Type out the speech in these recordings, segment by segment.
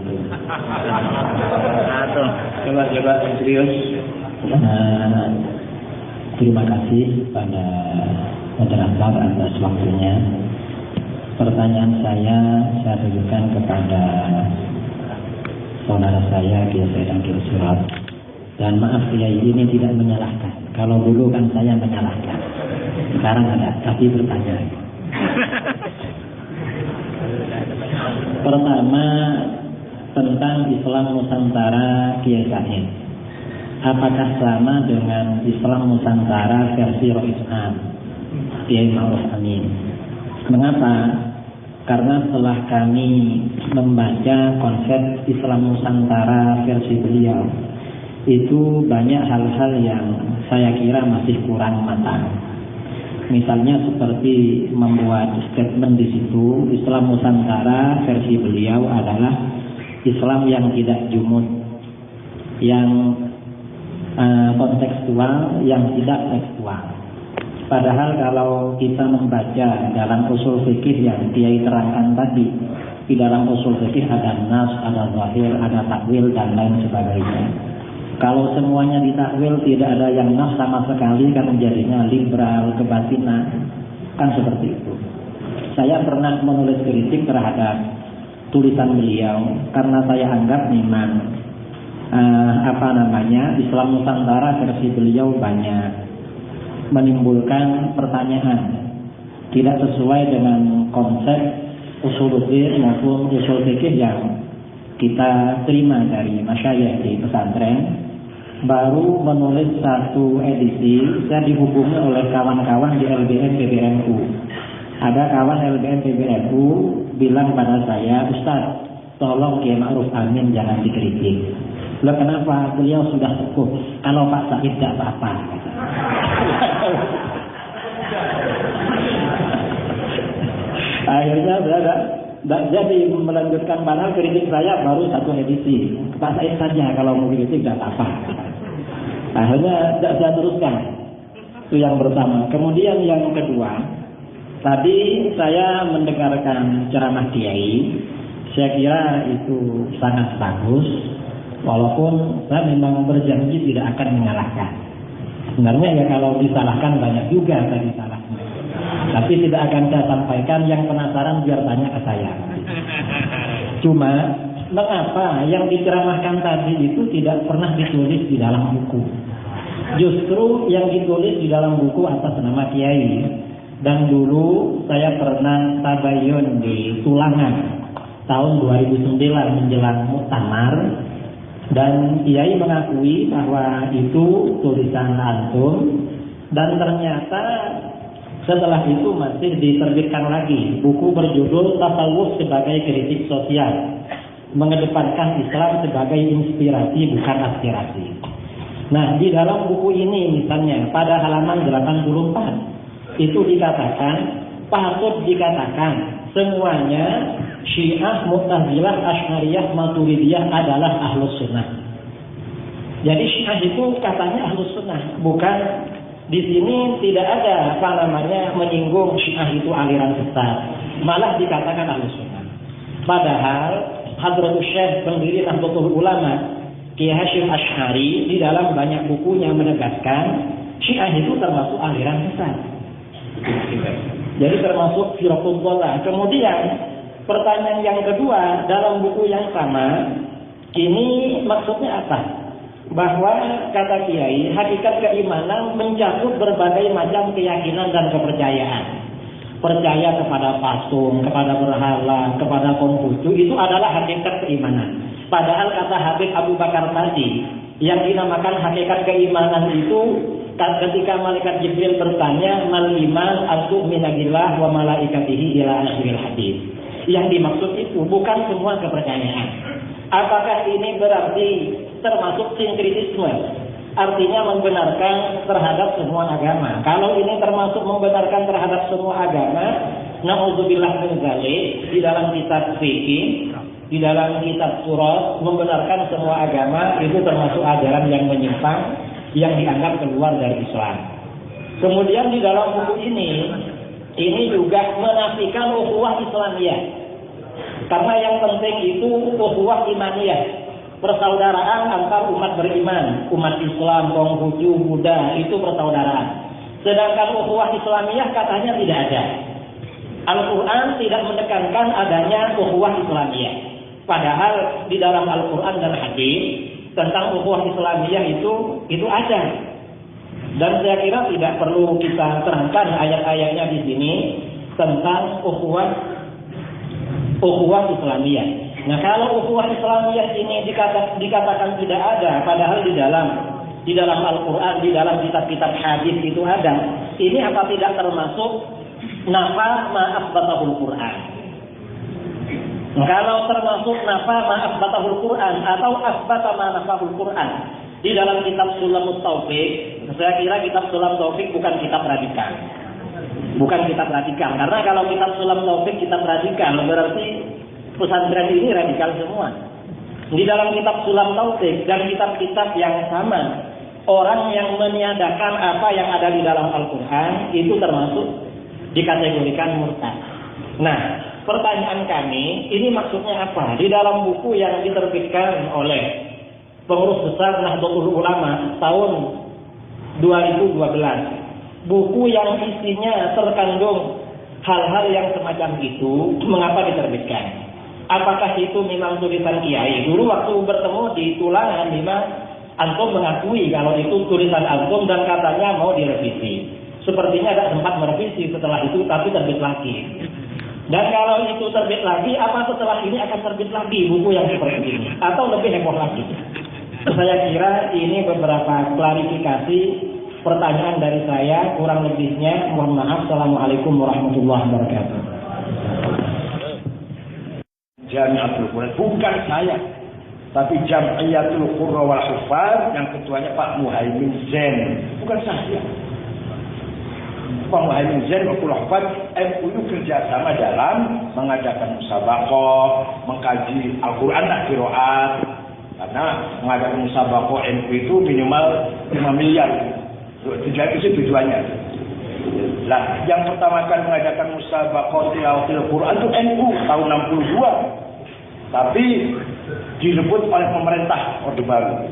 wabarakatuh. Coba serius. Terima kasih pada moderator atas waktunya. Pertanyaan saya tujukan kepada saudara saya Kiai Said Akhil Siraj. Dan maaf Kiai, ini tidak menyalahkan. Kalau dulu kan saya menyalahkan, sekarang ada, tapi bertanya. Pertama, tentang Islam Nusantara Kiai Said. Apakah sama dengan Islam Nusantara versi Rois Am Kiai Ma'ruf Amin? Mengapa? Karena setelah kami membaca konsep Islam Nusantara versi beliau, itu banyak hal-hal yang saya kira masih kurang matang. Misalnya seperti membuat statement di situ, Islam Nusantara versi beliau adalah Islam yang tidak jumud, yang kontekstual, yang tidak tekstual. Padahal kalau kita membaca dalam usul fikih yang Kiai terangkan tadi, di dalam usul fikih ada nas, ada zahir, ada takwil dan lain sebagainya. Kalau semuanya ditakwil, tidak ada yang nas sama sekali, kan menjadinya liberal, kebatinan, kan seperti itu. Saya pernah menulis kritik terhadap tulisan beliau karena saya anggap memang Islam Nusantara versi beliau banyak menimbulkan pertanyaan, tidak sesuai dengan konsep usuluddin maupun usul fikih yang kita terima dari masyayikh di pesantren. Baru menulis satu edisi, saya dihubungi oleh kawan-kawan di LBM PBNU. Ada kawan LBM PBNU bilang pada saya, Ustaz, tolong Kiai Ma'ruf Amin jangan dikritik. Loh kenapa? Beliau sudah sepuh. Kalau Pak Said tidak apa-apa. Akhirnya saya tidak jadi melanjutkan, padahal kritik saya baru satu edisi. Pak Said saja kalau mau kritik tidak apa-apa. Akhirnya tidak saya teruskan. Itu yang pertama. Kemudian yang kedua, tadi saya mendengarkan ceramah Kiai. Saya kira itu sangat bagus. Walaupun saya memang berjanji tidak akan menyalahkan. Sebenarnya ya kalau disalahkan banyak juga tadi salahnya. Tapi tidak akan saya sampaikan, yang penasaran biar tanya ke saya. Cuma mengapa yang diceramahkan tadi itu tidak pernah ditulis di dalam buku? Justru yang ditulis di dalam buku atas nama Kiai. Dan dulu saya pernah tabayun di Tulangan tahun 2009 menjelang muktamar. Dan Kiai mengakui bahwa itu tulisan antum, dan ternyata setelah itu masih diterbitkan lagi buku berjudul Tasawuf sebagai Kritik Sosial, mengedepankan Islam sebagai inspirasi bukan aspirasi. Nah, di dalam buku ini misalnya pada halaman 84 itu dikatakan, patut dikatakan semuanya Syiah, Mu'tazilah, Asy'ariyah, Maturidiyah adalah Ahlus Sunnah. Jadi Syiah itu katanya Ahlus Sunnah, bukan di sini tidak ada menyinggung Syiah itu aliran sesat, malah dikatakan Ahlus Sunnah. Padahal Hadratus Syekh pendiri Nahdlatul Ulama Kiai Hasyim Asy'ari di dalam banyak bukunya menegaskan Syiah itu termasuk aliran sesat. Jadi termasuk firqatul dhalah. Kemudian pertanyaan yang kedua, dalam buku yang sama, ini maksudnya apa? Bahwa kata Kiai, hakikat keimanan mencakup berbagai macam keyakinan dan kepercayaan. Percaya kepada patung, kepada berhala, kepada Konghucu, itu adalah hakikat keimanan. Padahal kata Habib Abu Bakar tadi, yang dinamakan hakikat keimanan itu, ketika malaikat Jibril bertanya, mal iman antu minagillah wa malaikatihi ila akhiril hadis. Yang dimaksud itu bukan semua kepercayaan. Apakah ini berarti termasuk sinkritisme? Artinya membenarkan terhadap semua agama. Kalau ini termasuk membenarkan terhadap semua agama, na'udzubillah min dzalik, di dalam kitab fikih, di dalam kitab surat membenarkan semua agama, itu termasuk ajaran yang menyimpang, yang dianggap keluar dari Islam. Kemudian di dalam buku ini juga menafikan ukhuwah Islamiyah. Karena yang penting itu ukhuwah imaniyah, persaudaraan antar umat beriman, umat Islam, Konghucu, Buddha, itu persaudaraan. Sedangkan ukhuwah Islamiyah katanya tidak ada. Al-Quran tidak menekankan adanya ukhuwah Islamiyah. Padahal di dalam Al-Quran dan hadis tentang ukhuwah Islamiyah itu ada. Dan saya kira tidak perlu kita terangkan ayat-ayatnya di sini tentang ukhuwah Islamiyah. Nah, kalau ukhuwah Islamiyah ini dikatakan tidak ada, padahal di dalam Al-Quran, di dalam kitab-kitab hadis itu ada. Ini apa tidak termasuk nafa ma asbatahul Quran? Kalau termasuk nafa ma asbatahul Quran atau asbata ma nafahul Quran di dalam kitab Sulamut Taufik, saya kira kitab Sulam Taufik bukan kitab radikal. Bukan kitab radikal, karena kalau kitab Sulam Taufik kitab radikal berarti pesantren ini radikal semua. Di dalam kitab Sulam Taufik dan kitab-kitab yang sama, orang yang meniadakan apa yang ada di dalam Al-Quran itu termasuk dikategorikan murtad. Nah, pertanyaan kami, ini maksudnya apa? Di dalam buku yang diterbitkan oleh Pengurus Besar Nahdlatul Ulama tahun 2012, buku yang isinya terkandung hal-hal yang semacam itu, mengapa diterbitkan? Apakah itu memang tulisan kiai? Dulu waktu bertemu di Tulangan 5, antum mengakui kalau itu tulisan antum dan katanya mau direvisi. Sepertinya ada sempat merevisi setelah itu, tapi terbit lagi. Dan kalau itu terbit lagi, apa setelah ini akan terbit lagi buku yang seperti ini? Atau lebih heboh lagi? Saya kira ini beberapa klarifikasi pertanyaan dari saya, kurang lebihnya mohon maaf. Assalamualaikum warahmatullahi wabarakatuh. Jamiatul Quran, bukan saya, tapi Jamiatul Qurra wal Hufaz yang ketuanya Pak Muhaimin Zain, bukan saya. Pak Muhaimin Zain Wakul Hufaz MUI kerjasama dalam mengadakan musabaqah, mengkaji Al-Quran dan qiraat. Karena mengadakan musabaqah MUI itu minimal 5 miliar. Tujuannya. Lah, yang pertama kali mengadakan musabaqah tilawatil Quran itu NU tahun 62. Tapi direbut oleh pemerintah Orde Baru.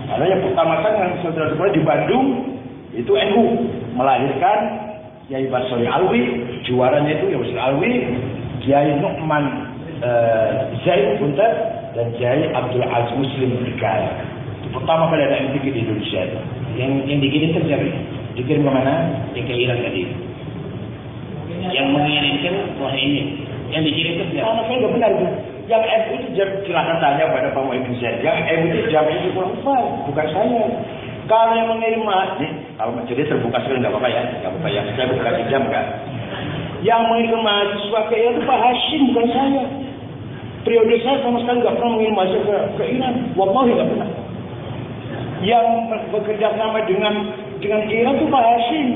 Karena yang pertama kali yang saudara-saudara di Bandung itu NU melahirkan Kiai Basori Alwi, juaranya itu Kiai Basori Alwi, Kiai Nu'man Zaid Buntar dan Kiai Abdul Aziz Muslim Iqbal. Itu pertama kali ada MTQ di Indonesia itu. Yang dikirim terjadi. Dikirim ke mana? Ke Iran tadi. Yang mengirimkan wah ini. Yang dikirim terjadi. Karena saya nggak benar itu. Yang MU itu silakan tanya pada Pak Muhaimin Zain. Yang MU itu Jamiatul Quran, bukan saya. Kalau yang mengirim nih, kalau jadi terbuka sekali nggak apa-apa ya, nggak apa-apa ya. Saya buka jam kan. Yang mengirim mahasiswa ke Iran itu Pak Hashim, bukan saya. Periode saya sama sekali nggak pernah mengirim mahasiswa ke Iran. Wallahi nggak pernah. Yang bekerja sama dengan Iran itu Pak Hashim.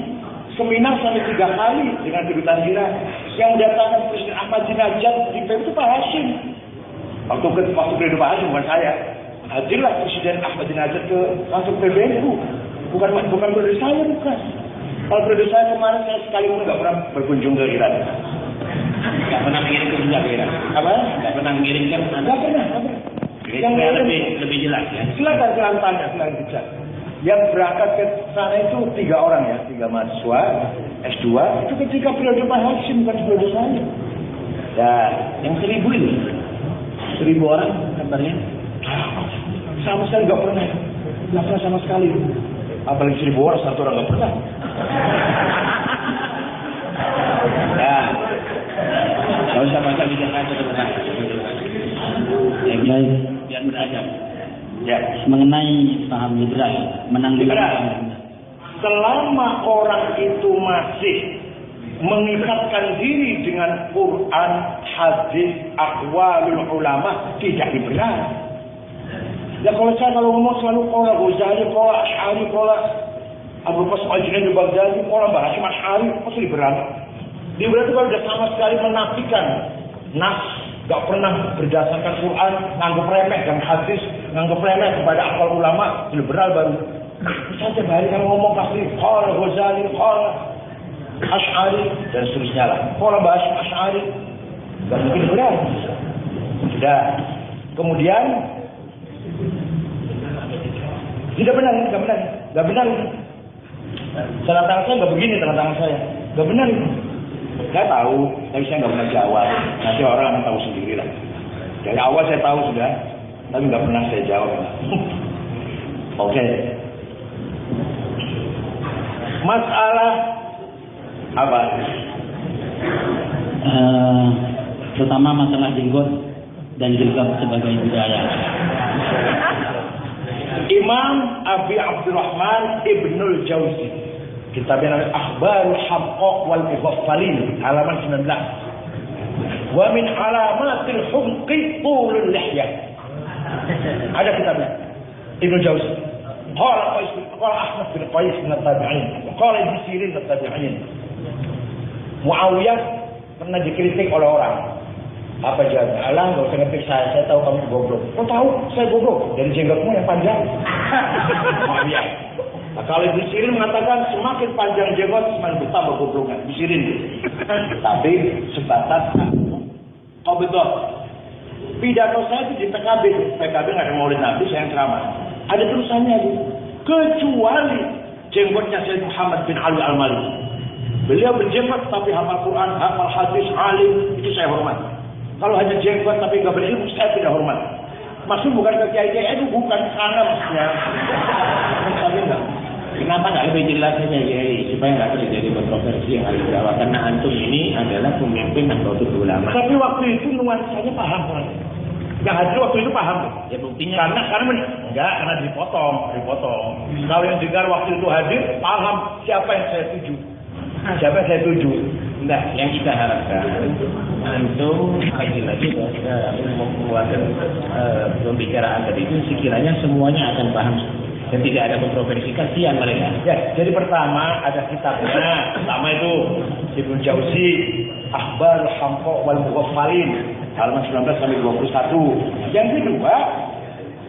Seminar sampai 3 kali dengan kedutaan Iran. Yang datang Presiden Ahmadinejad di PBB itu Pak Hashim. Waktu periode Pak Hashim bukan saya. Hadirlah Presiden Ahmadinejad ke masuk PBNU. Bukan periode saya, bukan. Kalau periode saya kemarin saya sekali pun nggak pernah berkunjung ke Iran. Nggak pernah mengirimkan juga ke Iran. Apa? Nggak pernah mengirimkan. Nggak pernah. Yang lebih jelas ya. Silakan tanya, silakan bicara. Yang berangkat ke sana itu 3 orang ya, 3 mahasiswa S2 itu ketika periode Pak Hashim, bukan periode saya. Dan yang 1000 ini 1000 orang kabarnya sama sekali nggak pernah sama sekali. Apalagi 1000 orang, 1 orang nggak pernah. Nah, kalau sama sekali jangan pernah. Biar berajar. Ya, mengenai paham liberal, menang liberal. Selama orang itu masih mengikatkan diri dengan Quran, hadis, aqwalul ulama, tidak liberal. Ya kalau ngomong selalu qala Ghazali, qala Asy'ari, qala Abu Qasim Al-Junaidi Al-Baghdadi, qala Bahashim Asy'ari, pasti liberal. Liberal itu kalau sudah sama sekali menafikan nas, gak pernah berdasarkan Quran, nganggap remeh dan hadis, nganggap remeh kepada akal ulama, liberal baru. Misalnya hari kamu ngomong pasti qala Ghazali, qala Asy'ari dan seterusnya lah. Qala Bahashim Asy'ari, gak mungkin liberal. Sudah. Kemudian tidak benar. Tanda tangan saya nggak begini, tanda tangan saya nggak benar. Saya tahu, tapi saya nggak pernah jawab. Nanti orang akan tahu sendiri lah. Dari awal saya tahu sudah, tapi nggak pernah saya jawab. Oke. Masalah apa? Terutama masalah jenggot dan jilbab sebagai budaya. Imam Abi Abdurrahman Ibnul Jauzi, kitabnya Akhbarul Hamqa wal Mughaffalin, halaman 19. Wa min alamatil humqi tulul lihyah. Ada kitabnya Ibnu Jauzi. Qala Ahmad bin Qais min at-tabi'in, qala Ibnu Sirin min at-tabi'in. Muawiyah pernah dikritik oleh orang. Apa jawabnya? Alah, nggak usah ngetik saya tahu kamu goblok. Kau tahu saya goblok dari jenggotmu yang panjang. Muawiyah. Nah, kalau Ibnu Sirin mengatakan semakin panjang jenggot semakin besar goblokan. Ibnu Sirin. Tapi sebatas kau betul. Pidato saya itu di PKB. PKB nggak ada Maulid Nabi, saya yang ceramah. Ada tulisannya itu. Kecuali jenggotnya Sayyid Muhammad bin Ali Al-Maliki. Beliau berjenggot tapi hafal Quran, hafal hadis, alim, itu saya hormat. Kalau hanya jenggot tapi nggak berilmu, saya tidak hormat. Maksud bukan ke kiai-kiai itu, bukan sana maksudnya. Maksudnya enggak. Kenapa nggak lebih jelas saja Kiai supaya nggak terjadi kontroversi yang harus dilakukan? Karena antum ini adalah pemimpin Nahdlatul Ulama. Tapi waktu itu nuansanya paham orang. Yang hadir waktu itu paham. Ya buktinya. Karena dipotong. Kalau yang dengar waktu itu hadir paham siapa yang saya tuju. Nah, yang kita harapkan antum kaji lagi membuatkan pembicaraan tadi itu sekiranya semuanya akan paham dan tidak ada kontroversi, kasihan mereka. Ya, jadi pertama ada kitabnya, pertama itu Ibnu Jauzi, Akhbarul Hamqa wal Mughaffalin, halaman 19 sampai 21. Yang kedua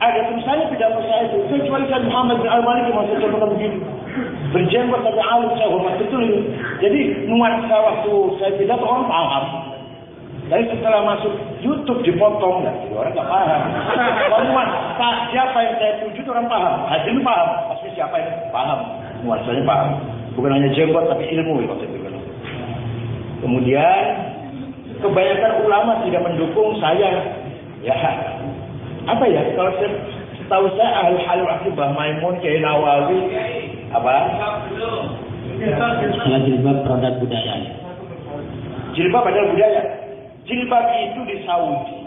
ada tulisannya pidato saya itu, kecuali Sayyid Muhammad bin Al-Maliki maksudnya pernah begini. Berjenggot tapi alim, saya hormat betul ini. Jadi nuansa waktu saya pidato orang paham. Tapi setelah masuk YouTube dipotong, jadi orang nggak paham. Kalau nuansa siapa yang saya tuju orang paham, hadir paham, pasti siapa yang paham, nuansanya paham. Bukan hanya jenggot tapi ilmu itu. Kemudian kebanyakan ulama tidak mendukung saya. Ya, apa ya? Kalau setahu saya ahli halul akil Mbah Maimun, Kiai Nawawi, apa? Jilbab produk budaya. Jilbab adalah budaya. Jilbab itu di Saudi.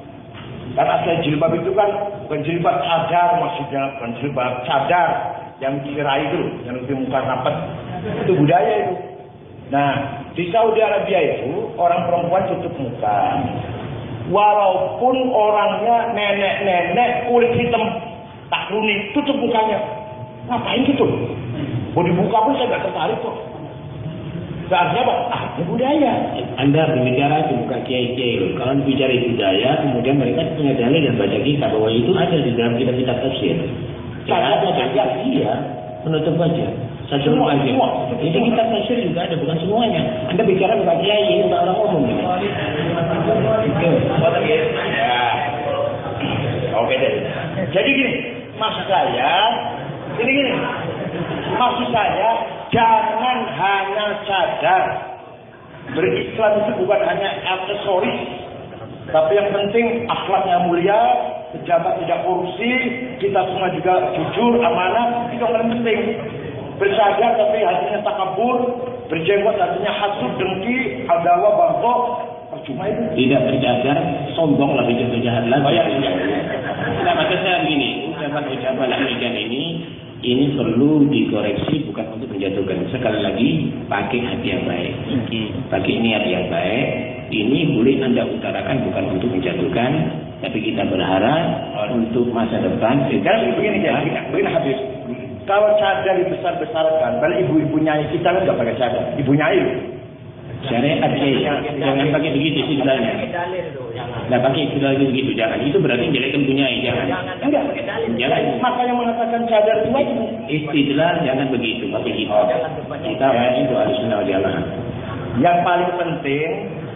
Karena asal jilbab itu kan bukan jilbab cadar maksudnya, bukan jilbab cadar yang ditirai itu, yang lebih muka rapat. Itu budaya itu. Nah, di Saudi Arabia itu orang perempuan tutup muka. Walaupun orangnya nenek-nenek kulit hitam tak kuning, tutup mukanya. Ngapain gitu? Mau dibuka pun saya nggak tertarik kok. Artinya apa? Ini budaya. Anda berbicara di muka kiai-kiai. Kalau bicara budaya, kemudian mereka punya dalil dan baca kitab bahwa itu ada di dalam kitab-kitab tafsir. Ada iya, menutup wajah. Semua. Itu kitab tafsir juga ada, bukan semuanya. Anda bicara bukan kiai, ini orang umum. Oke deh. Jadi gini, maksud saya jangan hanya sadar berislam itu bukan hanya aksesoris, tapi yang penting akhlaknya mulia, pejabat tidak korupsi, kita semua juga jujur, amanah, itu yang paling penting. Bersadar tapi hatinya takabur, berjenggot hatinya hasud, dengki, adawa, bangkok, percuma itu. Tidak bersadar, sombong lebih jahat lagi. Nah, maksud saya begini, ucapan-ucapan demikian ini perlu dikoreksi, bukan untuk menjatuhkan. Sekali lagi, pakai hati yang baik, pakai niat yang baik. Ini boleh Anda utarakan bukan untuk menjatuhkan, tapi kita berharap untuk masa depan. Sekarang begini habis. Kalau cadar dibesar-besarkan, kalau ibu-ibu nyai kita kan nggak pakai cadar, ibu nyai. Syariat jangan pakai begitu istilahnya. Nggak pakai istilah itu begitu, jangan. Itu berarti menjelekan punyai, jangan. Jangan. Makanya mengatakan cadar itu istilah jangan begitu, pakai gitu. Kita itu harus Sunnah wal Jamaah. Yang paling penting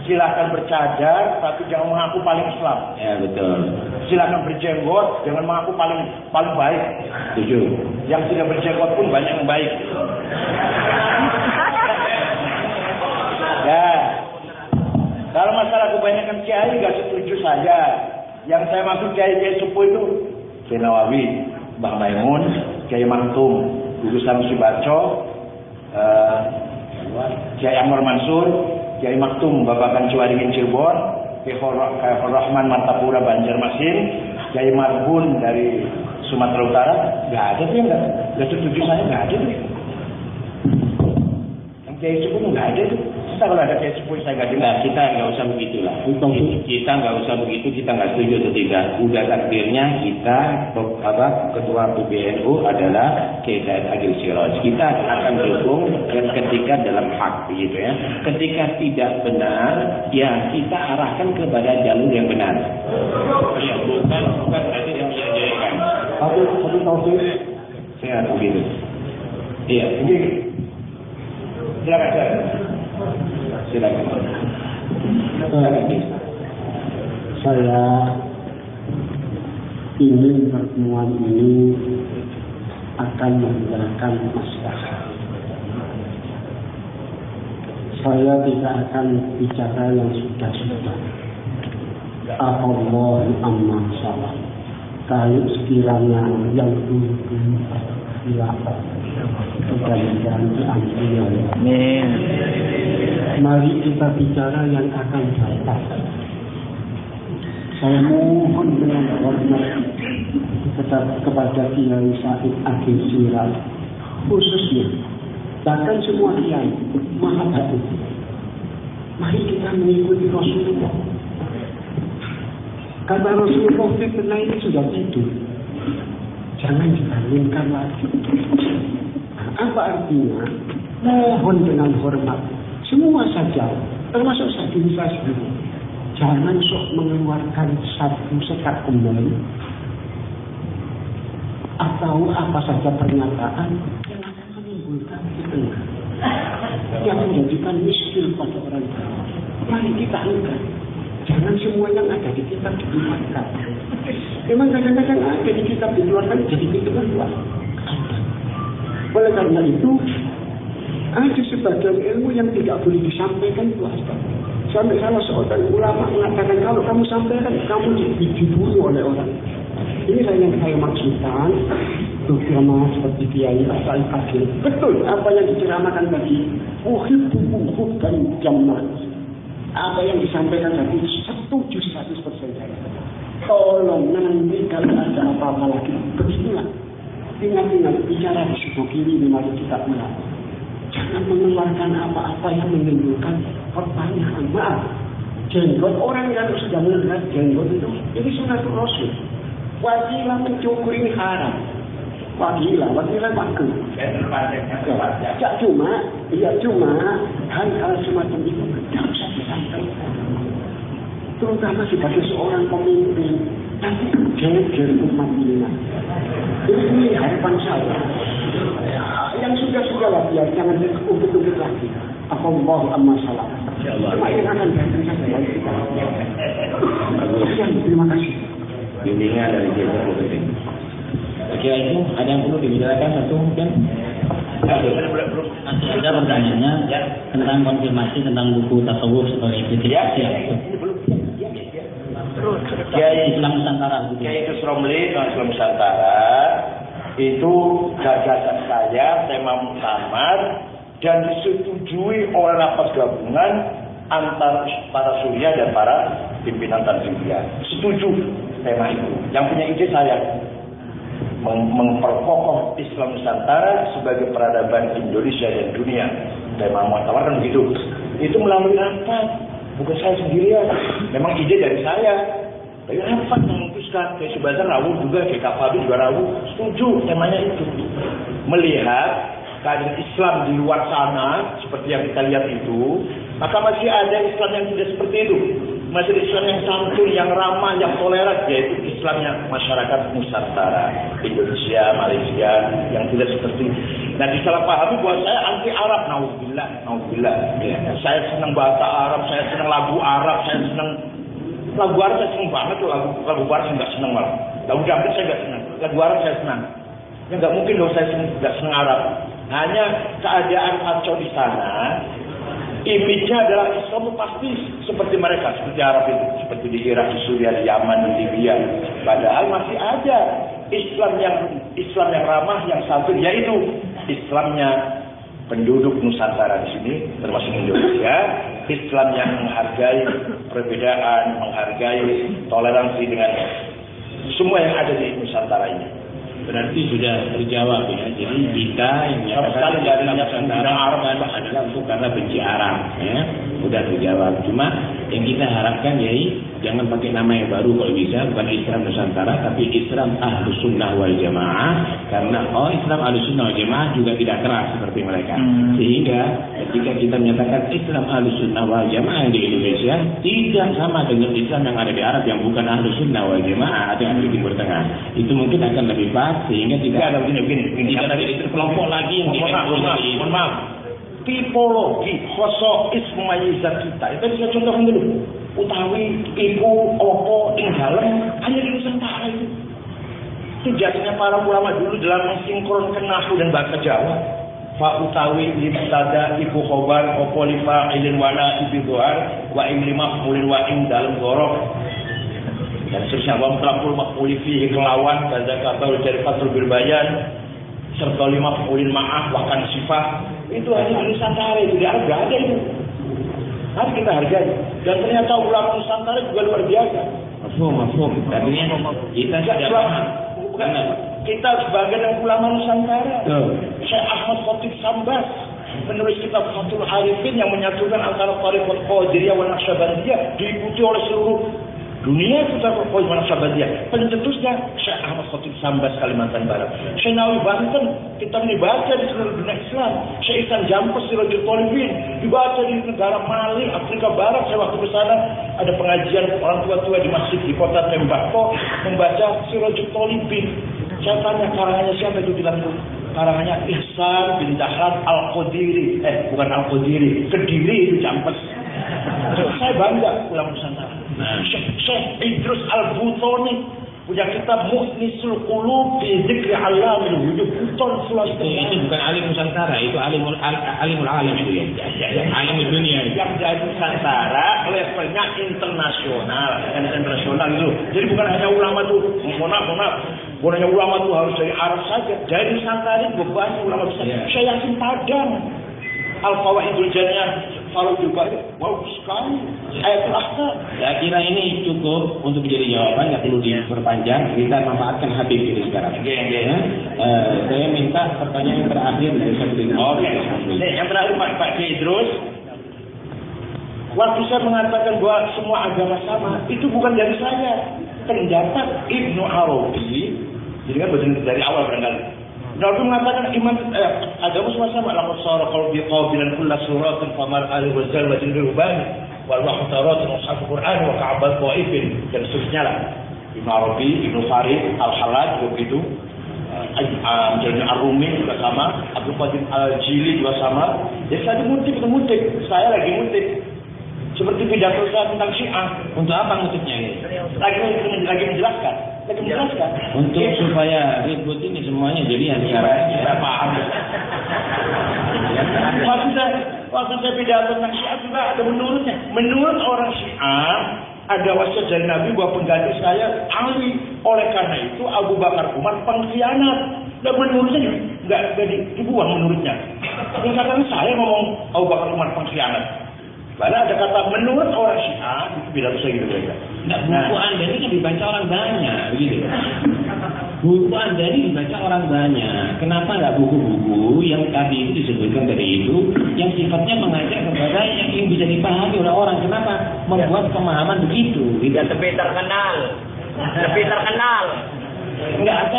Silakan bercadar, tapi jangan mengaku paling Islam. Ya betul. Silakan berjenggot, jangan mengaku paling baik. Setuju. Yang tidak berjenggot pun banyak yang baik. Ya. Kalau masalah kebanyakan kiai nggak setuju saja. Yang saya maksud kiai sepuh itu Kiai Nawawi, Bang Maimun, Kiai Maktum, Guru Samsi Baco, Kiai Amr Mansur, Kiai Maktum Babakan Ciwaringin Cirebon, Kiai Rahman Martapura Banjarmasin, Kiai Marbun dari Sumatera Utara. Nggak ada tuh yang nggak setuju saya, nggak ada tuh. Yang Kiai sepuh nggak ada tuh. Kita kalau ada Kiai sepuh saya nggak dengar. Kita nggak usah begitulah. Kita nggak usah begitu. Kita nggak setuju atau tidak. Udah takdirnya kita ketua PBNU adalah Kiai Said Agil Siraj. Kita akan dukung ketika dalam hak gitu ya. Ketika tidak benar, ya kita arahkan kepada jalur yang benar. Ya, bukan berarti yang menjadikan. Satu taufik. Saya harus begitu. Iya. Ini silakan. Silakan. Saya ingin pertemuan ini akan memberikan maslahat. Saya tidak akan bicara yang sudah-sudah. Allah amma salah. Kalau sekiranya yang dulu silakan mudah-mudahan diampuni oleh Allah. Mari kita bicara yang akan datang. Saya mohon dengan hormat kepada Kiai Said Agil Siraj, khususnya bahkan semua kiai maha baik. Mari kita mengikuti Rasulullah. Kata Rasulullah fitnah ini sudah tidur, jangan dibangunkan lagi. Apa artinya? Mohon dengan hormat semua saja, termasuk saya sendiri, jangan sok mengeluarkan satu sekat kembali atau apa saja pernyataan yang akan menimbulkan fitnah, yang menjadikan miskin pada orang lain. Mari kita angkat. Jangan semua yang ada di kitab dikeluarkan. Memang kadang-kadang ada di kitab dikeluarkan jadi fitnah luar. Oleh karena itu, ada sebagian ilmu yang tidak boleh disampaikan itu asal. Sampai salah seorang ulama mengatakan kalau kamu sampaikan kamu dibunuh oleh orang. Ini yang saya maksudkan. Terutama seperti Kiai Said Agil. Betul apa yang diceramakan tadi. Uhibbu hubban jamma. Apa yang disampaikan tadi setuju 100%. Tolong nanti kalau ada apa-apa lagi begitulah. Ingat-ingat bicara di sebelah kiri mari kita ulang. Jangan mengeluarkan apa-apa yang menimbulkan pertanyaan. Maaf, jenggot orang yang sudah melihat jenggot itu, ini sunnatul Rasul. Wasilah mencukur ini haram. Wasilah wakil. Cuma hal-hal semacam itu tidak usah disampaikan. Terutama sebagai seorang pemimpin, nanti geger umat ini. Ini harapan saya. Yang sudah lah biar jangan diungkit-ungkit lagi. Allah amma salah. Cuma yang akan datang saja kita. Terima kasih. Bimbingan dari Kiai Said. Kira itu ada yang perlu dibicarakan satu mungkin? Ada pertanyaannya tentang konfirmasi tentang buku tasawuf sebagai kritik. Kiai Islam Nusantara. Kiai Kusromli Islam Nusantara itu gagasan saya tema muktamar dan disetujui oleh rapat gabungan antara para surya dan para pimpinan Tanzania. Setuju tema itu. Yang punya ide saya memperkokoh Islam Nusantara sebagai peradaban Indonesia dan dunia. Tema muktamar kan begitu. Itu melalui rapat. Bukan saya sendirian, memang ide dari saya. Tapi rapat memutuskan, kayak Subazar rawuh juga, kayak Kapabi juga rawuh, setuju temanya itu. Melihat keadaan Islam di luar sana, seperti yang kita lihat itu, maka masih ada Islam yang tidak seperti itu. Majelis Islam yang santun, yang ramah, yang toleran, yaitu Islamnya masyarakat Nusantara, Indonesia, Malaysia, yang tidak seperti. Nah, disalahpahami bahwa saya anti Arab, naudzubillah. Ya. Saya senang bahasa Arab, saya senang lagu Arab, saya senang lagu Arab, saya senang banget tuh lagu Barat saya nggak senang malah. Lagu dangdut saya nggak senang, lagu Arab saya senang. Ya nggak mungkin dong saya nggak senang Arab. Hanya keadaan kacau di sana. Image-nya adalah Islam pasti seperti mereka, seperti Arab itu, seperti di Irak, di Suriah, di Yaman, di Libya. Padahal masih ada Islam yang ramah, yang santun, yaitu Islamnya penduduk Nusantara di sini, termasuk Indonesia. Islam yang menghargai perbedaan, menghargai toleransi dengan semua yang ada di Nusantara ini. Berarti sudah terjawab ya. Jadi kita yang menyatakan Nusantara Arab adalah untuk karena benci Arab ya. Sudah terjawab. Cuma yang kita harapkan ya jangan pakai nama yang baru kalau bisa, bukan Islam Nusantara tapi Islam Ahlus Sunnah wal Jamaah, karena Islam Ahlus Sunnah wal Jamaah juga tidak keras seperti mereka. Sehingga ketika kita menyatakan Islam Ahlus Sunnah wal Jamaah di Indonesia tidak sama dengan Islam yang ada di Arab yang bukan Ahlus Sunnah wal Jamaah atau yang di Timur Tengah. Itu mungkin akan lebih pas sehingga tidak ada begini. Tidak ada kelompok lagi yang mohon maaf. Tipologi khosois memayizat kita itu bisa contohkan dulu. Utawi ibu opo ing dalem hanya di Nusantara itu. Sejatinya para ulama dulu dalam mensinkronkan nahwu dan bahasa Jawa. Fa utawi libtada ibu khobar opo lifa ilin wala ibi doar wa ing lima mulin wa ing dalem gorok. Dan seterusnya wa mutlaqul maquli fihi kelawan kaza kabar dari fatul berbayan serta lima mulin ma'ah bahkan sifat. Itu hanya di Nusantara, itu di Arab gak ada itu. Harus kita hargai. Dan ternyata ulama Nusantara juga luar biasa. Mafhum. Artinya kita tidak paham. Kita sebagai ulama Nusantara. Syekh Ahmad Khatib Sambas menulis kitab Fathul Arifin yang menyatukan antara Tariqat Qadiriyah dan Naqsyabandiyah, diikuti oleh seluruh dunia. Kita Qadiriyah dan Naqsyabandiyah. Pencetusnya Syekh Ahmad Khatib Sambas Kalimantan Barat. Syekh Nawawi Banten kita dibaca di seluruh dunia Islam. Syekh Ihsan Jampes Sirajul Thalibin dibaca di negara Mali, Afrika Barat. Saya waktu ke sana ada pengajian orang tua-tua di masjid di kota Tembako membaca Sirajul Thalibin. Saya tanya karangannya siapa itu, bilang karangannya Ihsan bin Dahlan Al-Qadiri. Bukan Al-Qadiri, Kediri itu Jampes. Saya bangga ulama Nusantara. Syekh Idrus Al-Butoni punya kitab Mu'nisul Qulub fi Dzikri Alamil Wujud. Itu bukan alim Nusantara, itu alimul alam itu ya. Alimul dunia. Yang dari Nusantara levelnya internasional, itu. Jadi bukan hanya ulama tuh, mohon maaf. Bukan hanya ulama tuh harus dari Arab saja. Dari Nusantara itu banyak ulama besar. Saya yakin Padang. Al-Fawaidul Janiyah kalau juga wow sekali ayatul akhtar. Saya kira ini cukup untuk menjadi jawaban, nggak perlu diperpanjang. Kita manfaatkan Habib ini sekarang. Saya minta pertanyaan yang terakhir dari Habib. Yang terakhir Pak Idrus. Waktu saya mengatakan bahwa semua agama sama, itu bukan dari saya. Pendapat Ibnu Arabi. Jadi kan dari awal barangkali. Nabi mengatakan iman agama semua sama. Laqad sara qalbi qabilan kull suratin famar ali wa zal wa jinul rubani wal wahtarat mushaf Quran wa ka'bal qaifin dan seterusnya lah. Ibnu Arabi, Ibnu Farid, Al-Halaj begitu. Jalani Ar-Rumi juga sama, Abdul Qadir Al-Jili juga sama. Jadi saya mengutip. Saya lagi mengutip. Seperti pidato saya tentang Syiah. Untuk apa ngutipnya ini? Lagi menjelaskan. Untuk supaya ribut ini semuanya jadi yang sekarang kita paham. Waktu saya pidato tentang Syiah juga ada menurutnya. Menurut orang Syiah ada wasiat dari Nabi bahwa pengganti saya Ali. Oleh karena itu Abu Bakar Umar pengkhianat. Dan menurutnya nggak dibuang menurutnya. Dikatakan saya ngomong Abu Bakar Umar pengkhianat. Padahal ada kata menurut orang Syiah itu beda saya gitu mereka. Buku Anda ini kan dibaca orang banyak, begitu. Buku Anda ini dibaca orang banyak. Kenapa nggak buku-buku yang tadi itu disebutkan tadi itu, yang sifatnya mengajak kepada yang bisa dipahami oleh orang? Kenapa membuat pemahaman begitu? Tidak lebih terkenal. Enggak,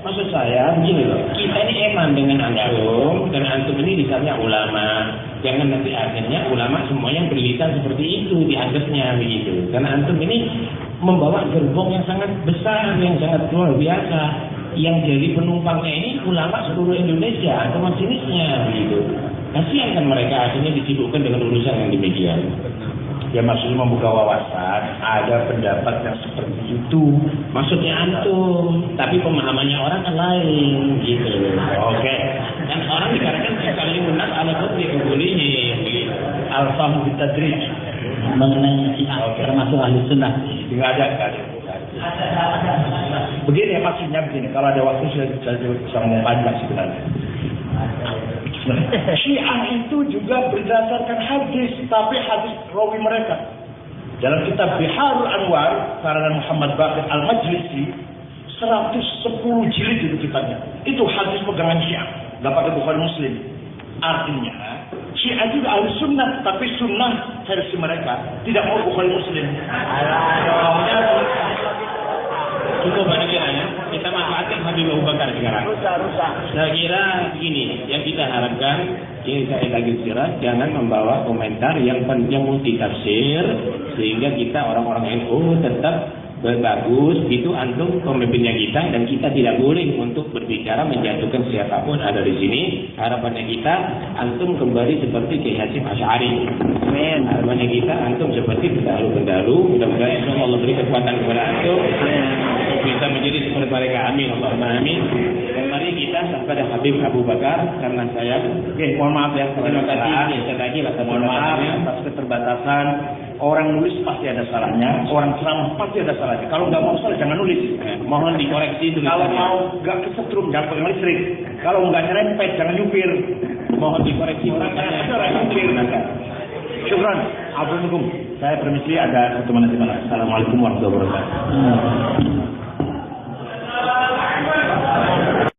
maksud saya begini loh, kita ini eman dengan antum, dan antum ini misalnya ulama, Jangan nanti akhirnya ulama semuanya berlisan seperti itu dianggapnya begitu. Karena antum ini membawa gerbong yang sangat besar, yang sangat luar biasa. Yang jadi penumpangnya ini ulama seluruh Indonesia atau masinisnya begitu. Kasihan kan mereka akhirnya disibukkan dengan urusan yang demikian. Ya maksudnya membuka wawasan, ada pendapat yang seperti itu. Maksudnya antum, tapi pemahamannya orang kan lain gitu. Oke. Kan orang dikatakan sekalian ala qadri qabulihi begitu. Al-fahm bitadrij. Mengenai Syiah termasuk ahli sunnah. Tidak ada. Begini maksudnya begini, kalau ada waktu saya bisa ngomong panjang sebenarnya. Syiah itu juga berdasarkan hadis, tapi hadis rawi mereka. Dalam kitab Biharul Anwar karangan Muhammad Baqir Al-Majlisi 110 jilid itu kitabnya. Itu hadis pegangan Syiah, enggak pakai Bukhari Muslim. Artinya Syiah juga ahli sunnah, tapi sunnah versi mereka tidak mau Bukhari Muslim. Cukup pada kiranya kita manfaatkan Habib Abu Bakar sekarang. Saya kira begini, yang kita harapkan ini saya lagi istirahat, jangan membawa komentar yang multi tafsir sehingga kita orang-orang NU tetap bagus. Itu antum pemimpinnya kita dan kita tidak boleh untuk berbicara menjatuhkan siapapun ada di sini. Harapannya kita antum kembali seperti Kiai Hasyim Asy'ari. Amin. Harapannya kita antum seperti pendahulu. Mudah-mudahan Allah beri kekuatan kepada antum. Bisa menjadi seperti mereka. Amin. Allahumma amin. Dan mari kita kepada Habib Abu Bakar karena saya mohon maaf ya. Terima kasih. Mohon maaf atas keterbatasan. Orang nulis pasti ada salahnya, orang ceramah pasti ada salahnya. Kalau nggak mau salah jangan nulis. Mohon dikoreksi tulisannya. Kalau mau nggak kesetrum jangan pakai listrik. Kalau nggak nyerempet jangan nyupir. Mohon dikoreksi tulisannya. Syukran. Assalamualaikum. Saya permisi ada pertemuan nanti malam. Assalamualaikum warahmatullahi wabarakatuh.